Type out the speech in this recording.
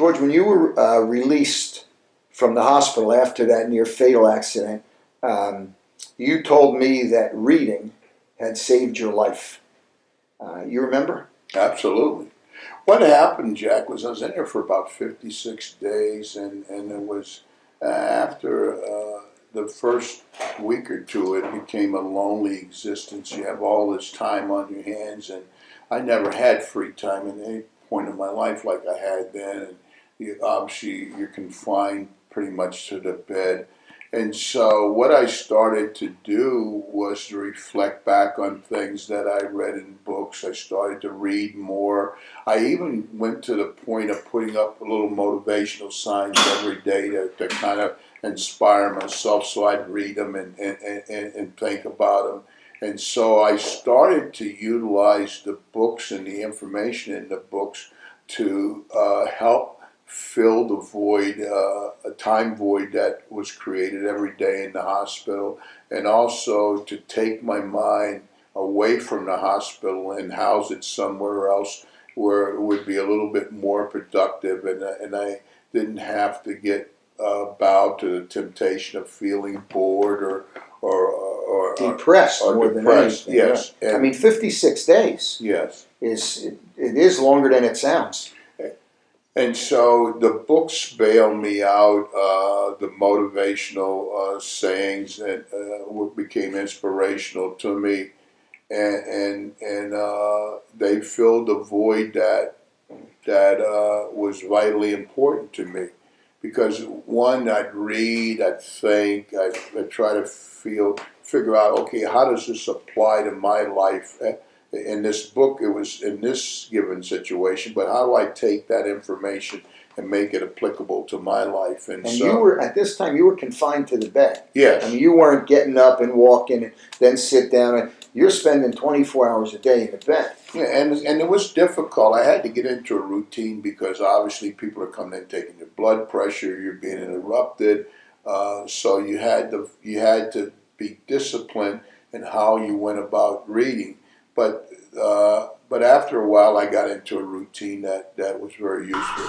George, when you were released from the hospital after that near fatal accident, you told me that reading had saved your life. You remember? Absolutely. What happened, Jack, was I was in there for about 56 days, and it was after the first week or two, it became a lonely existence. You have all this time on your hands, and I never had free time at any point in my life like I had then. And obviously, you're confined pretty much to the bed. And so what I started to do was to reflect back on things that I read in books. I started to read more. I even went to the point of putting up a little motivational signs every day to kind of inspire myself, so I'd read them and think about them. And so I started to utilize the books and the information in the books to help fill the void, a time void that was created every day in the hospital, and also to take my mind away from the hospital and house it somewhere else where it would be a little bit more productive, and I didn't have to get bowed to the temptation of feeling bored or depressed more than anything. Yes, right. I mean, 56 days. Yes, it is longer than it sounds. And so the books bailed me out, the motivational sayings that became inspirational to me, and they filled the void that was vitally important to me. Because one, I'd read, I'd think, I'd try to figure out, okay, how does this apply to my life? In this book, it was in this given situation, but how do I take that information and make it applicable to my life? And so, you were, at this time, you were confined to the bed. Yes. I mean, you weren't getting up and walking and then sit down. You're spending 24 hours a day in the bed. Yeah, and it was difficult. I had to get into a routine because obviously people are coming in taking your blood pressure, you're being interrupted. So you had to be disciplined in how you went about reading. But after a while, I got into a routine that was very useful.